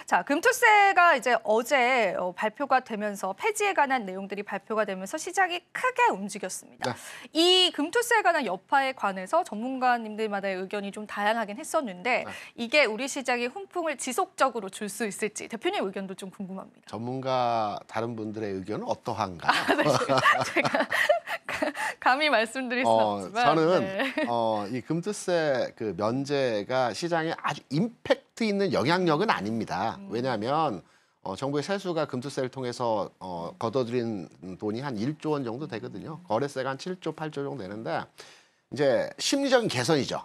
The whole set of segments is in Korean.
자, 금투세가 이제 어제 발표가 되면서 폐지에 관한 내용들이 발표가 되면서 시장이 크게 움직였습니다. 네. 이 금투세에 관한 여파에 관해서 전문가님들마다의 의견이 좀 다양하긴 했었는데 네. 이게 우리 시장에 훈풍을 지속적으로 줄 수 있을지 대표님 의견도 좀 궁금합니다. 전문가 다른 분들의 의견은 어떠한가요? 네, 제가 감히 말씀드릴 수는 없지만 저는 네. 이 금투세 그 면제가 시장에 아주 임팩트 있는 영향력은 아닙니다. 왜냐하면 정부의 세수가 금투세를 통해서 걷어들인 돈이 한 1조 원 정도 되거든요. 거래세가 한 7조, 8조 정도 되는데 이제 심리적인 개선이죠.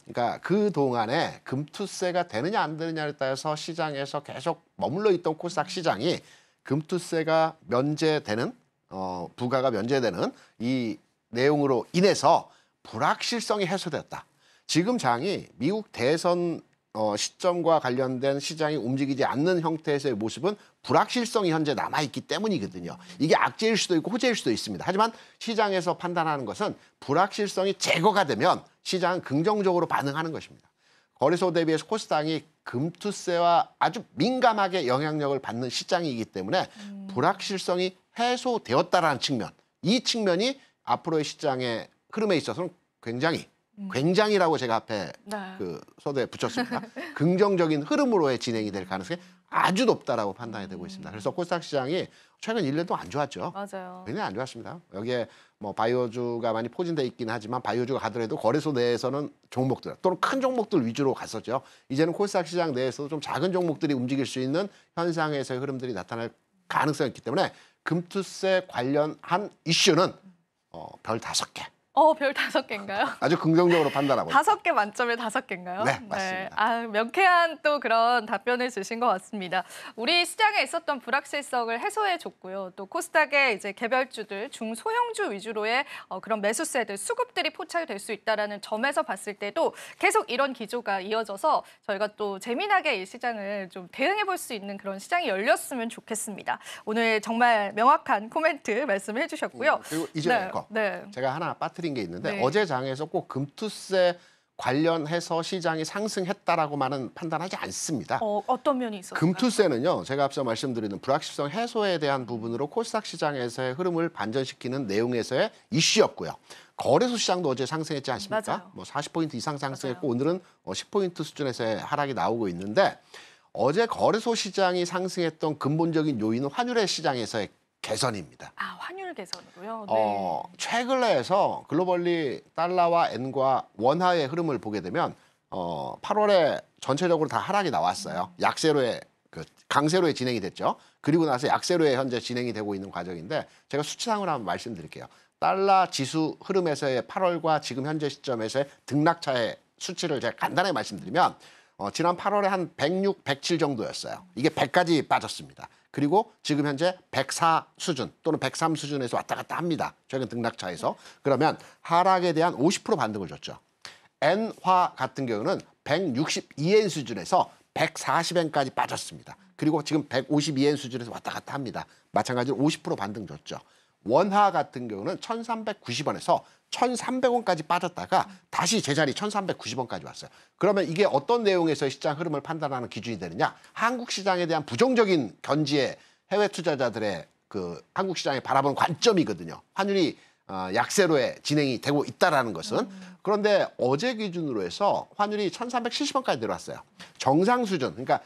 그러니까 그 동안에 금투세가 되느냐 안 되느냐에 따라서 시장에서 계속 머물러 있던 코스닥 시장이 금투세가 면제되는 부과가 면제되는 이 내용으로 인해서 불확실성이 해소되었다. 지금 장이 미국 대선 시점과 관련된 시장이 움직이지 않는 형태에서의 모습은 불확실성이 현재 남아있기 때문이거든요. 이게 악재일 수도 있고 호재일 수도 있습니다. 하지만 시장에서 판단하는 것은 불확실성이 제거가 되면 시장은 긍정적으로 반응하는 것입니다. 거래소 대비해서 코스닥이 금투세와 아주 민감하게 영향력을 받는 시장이기 때문에 불확실성이 해소되었다라는 측면, 이 측면이 앞으로의 시장의 흐름에 있어서는 굉장히라고 제가 앞에 네. 그 서두에 붙였습니다. 긍정적인 흐름으로의 진행이 될 가능성이 아주 높다라고 판단이 되고 있습니다. 그래서 코스닥 시장이 최근 1년 동안 안 좋았죠. 맞아요. 굉장히 안 좋았습니다. 여기에 뭐 바이오주가 많이 포진돼 있긴 하지만 바이오주가 가더라도 거래소 내에서는 종목들 또는 큰 종목들 위주로 갔었죠. 이제는 코스닥 시장 내에서도 좀 작은 종목들이 움직일 수 있는 현상에서의 흐름들이 나타날 가능성이 있기 때문에 금투세 관련한 이슈는 별 5개. 별 5개인가요? 아주 긍정적으로 판단하고 있습니다. 5개 만점에 5개인가요? 네, 맞습니다. 명쾌한 또 그런 답변을 주신 것 같습니다. 우리 시장에 있었던 불확실성을 해소해줬고요. 또 코스닥의 이제 개별주들, 중소형주 위주로의 그런 매수세들, 수급들이 포착될 수 있다는 점에서 봤을 때도 계속 이런 기조가 이어져서 저희가 또 재미나게 이 시장을 좀 대응해볼 수 있는 그런 시장이 열렸으면 좋겠습니다. 오늘 정말 명확한 코멘트 말씀해 주셨고요. 그리고 이제 네. 제가 하나 빠뜨린 게 있는데 네. 어제 장에서 꼭 금투세 관련해서 시장이 상승했다라고만은 판단하지 않습니다. 어떤 면이 있었어요? 금투세는요, 제가 앞서 말씀드리는 불확실성 해소에 대한 부분으로 코스닥 시장에서의 흐름을 반전시키는 내용에서의 이슈였고요. 거래소 시장도 어제 상승했지 않습니까? 맞아요. 뭐 40포인트 이상 상승했고 맞아요. 오늘은 10포인트 수준에서의 하락이 나오고 있는데 어제 거래소 시장이 상승했던 근본적인 요인은 환율의 시장에서의 개선입니다. 환율 개선으로요? 네. 최근에서 글로벌리 달러와 엔과 원화의 흐름을 보게 되면 8월에 전체적으로 다 하락이 나왔어요. 약세로의 강세로에 진행이 됐죠. 그리고 나서 약세로에 현재 진행이 되고 있는 과정인데 제가 수치상으로 한번 말씀드릴게요. 달러 지수 흐름에서의 8월과 지금 현재 시점에서의 등락차의 수치를 제가 간단하게 말씀드리면 지난 8월에 한 106, 107 정도였어요. 이게 100까지 빠졌습니다. 그리고 지금 현재 104 수준 또는 103 수준에서 왔다 갔다 합니다. 최근 등락차에서. 그러면 하락에 대한 50% 반등을 줬죠. 엔화 같은 경우는 162엔 수준에서 140엔까지 빠졌습니다. 그리고 지금 152엔 수준에서 왔다 갔다 합니다. 마찬가지로 50% 반등 줬죠. 원화 같은 경우는 1,390원에서 1,300원까지 빠졌다가 다시 제자리 1,390원까지 왔어요. 그러면 이게 어떤 내용에서 시장 흐름을 판단하는 기준이 되느냐? 한국 시장에 대한 부정적인 견지의 해외 투자자들의 그 한국 시장에 바라보는 관점이거든요. 환율이 약세로에 진행이 되고 있다라는 것은. 그런데 어제 기준으로 해서 환율이 1,370원까지 내려왔어요. 정상 수준, 그러니까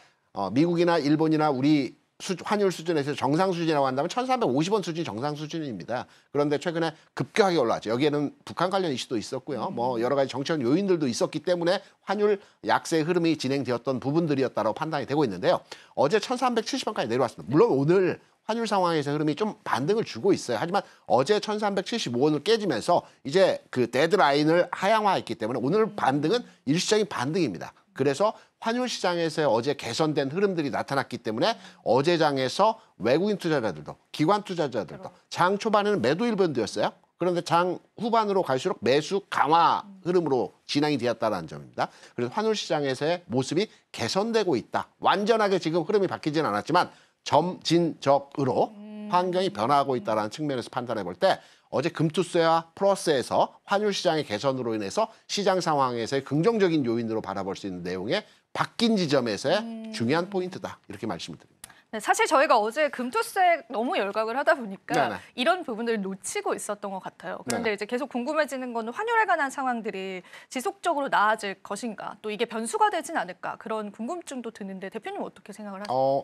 미국이나 일본이나 우리 환율 수준에서 정상 수준이라고 한다면 1,350원 수준이 정상 수준입니다. 그런데 최근에 급격하게 올라왔죠. 여기에는 북한 관련 이슈도 있었고요. 뭐 여러 가지 정치적 요인들도 있었기 때문에 환율 약세 흐름이 진행되었던 부분들이었다고 판단이 되고 있는데요. 어제 1,370원까지 내려왔습니다. 물론 오늘 환율 상황에서 흐름이 좀 반등을 주고 있어요. 하지만 어제 1,375원을 깨지면서 이제 그 데드라인을 하향화했기 때문에 오늘 반등은 일시적인 반등입니다. 그래서 환율 시장에서의 어제 개선된 흐름들이 나타났기 때문에 어제 장에서 외국인 투자자들도 기관 투자자들도 장 초반에는 매도 일변도였어요. 그런데 장 후반으로 갈수록 매수 강화 흐름으로 진행이 되었다는 점입니다. 그래서 환율 시장에서의 모습이 개선되고 있다. 완전하게 지금 흐름이 바뀌지는 않았지만 점진적으로 환경이 변화하고 있다는 측면에서 판단해 볼 때 어제 금투세와 플러스에서 환율 시장의 개선으로 인해서 시장 상황에서의 긍정적인 요인으로 바라볼 수 있는 내용의 바뀐 지점에서의 중요한 포인트다. 이렇게 말씀을 드립니다. 네, 사실 저희가 어제 금투세 너무 열각을 하다 보니까 네네. 이런 부분들을 놓치고 있었던 것 같아요. 그런데 네네. 이제 계속 궁금해지는 건 환율에 관한 상황들이 지속적으로 나아질 것인가, 또 이게 변수가 되진 않을까 그런 궁금증도 드는데 대표님 어떻게 생각을 하세요?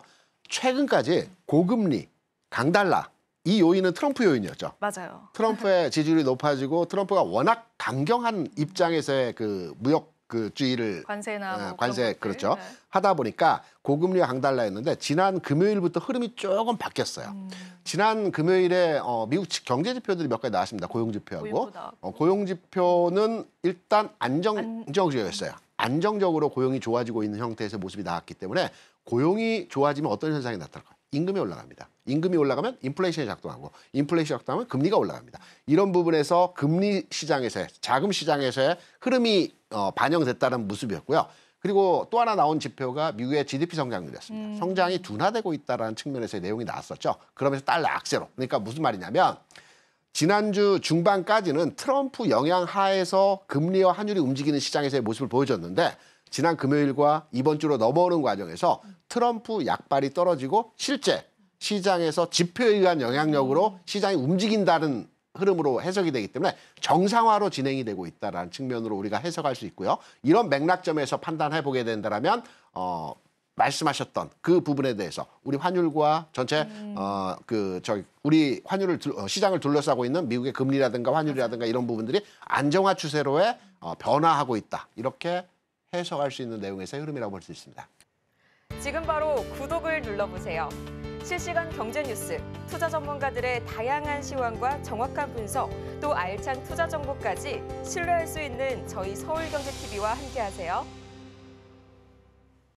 최근까지 고금리, 강달러 이 요인은 트럼프 요인이었죠. 맞아요. 트럼프의 지지율이 높아지고 트럼프가 워낙 강경한 입장에서의 그 무역 그 주의를 관세나 뭐 관세 그런 것들. 그렇죠. 네. 하다 보니까 고금리와 강달러였는데 지난 금요일부터 흐름이 조금 바뀌었어요. 지난 금요일에 미국 경제 지표들이 몇 가지 나왔습니다. 고용 지표하고 고용도 나왔고. 고용 지표는 일단 안정적이었어요. 안정적으로 고용이 좋아지고 있는 형태에서 모습이 나왔기 때문에 고용이 좋아지면 어떤 현상이 나타날까요? 임금이 올라갑니다. 임금이 올라가면 인플레이션이 작동하고 인플레이션이 작동하면 금리가 올라갑니다. 이런 부분에서 금리 시장에서의 자금 시장에서의 흐름이 반영됐다는 모습이었고요. 그리고 또 하나 나온 지표가 미국의 GDP 성장률이었습니다. 성장이 둔화되고 있다는 측면에서의 내용이 나왔었죠. 그러면서 달러 악세로. 그러니까 무슨 말이냐면 지난주 중반까지는 트럼프 영향 하에서 금리와 환율이 움직이는 시장에서의 모습을 보여줬는데 지난 금요일과 이번 주로 넘어오는 과정에서 트럼프 약발이 떨어지고 실제 시장에서 지표에 의한 영향력으로 시장이 움직인다는 흐름으로 해석이 되기 때문에 정상화로 진행이 되고 있다는 측면으로 우리가 해석할 수 있고요. 이런 맥락점에서 판단해 보게 된다면 말씀하셨던 그 부분에 대해서 우리 환율과 전체 우리 환율을 시장을 둘러싸고 있는 미국의 금리라든가 환율이라든가 이런 부분들이 안정화 추세로의 변화하고 있다. 이렇게 해석할 수 있는 내용에서의 흐름이라고 볼 수 있습니다. 지금 바로 구독을 눌러보세요. 실시간 경제 뉴스, 투자 전문가들의 다양한 시황과 정확한 분석, 또 알찬 투자 정보까지 신뢰할 수 있는 저희 서울경제TV와 함께하세요.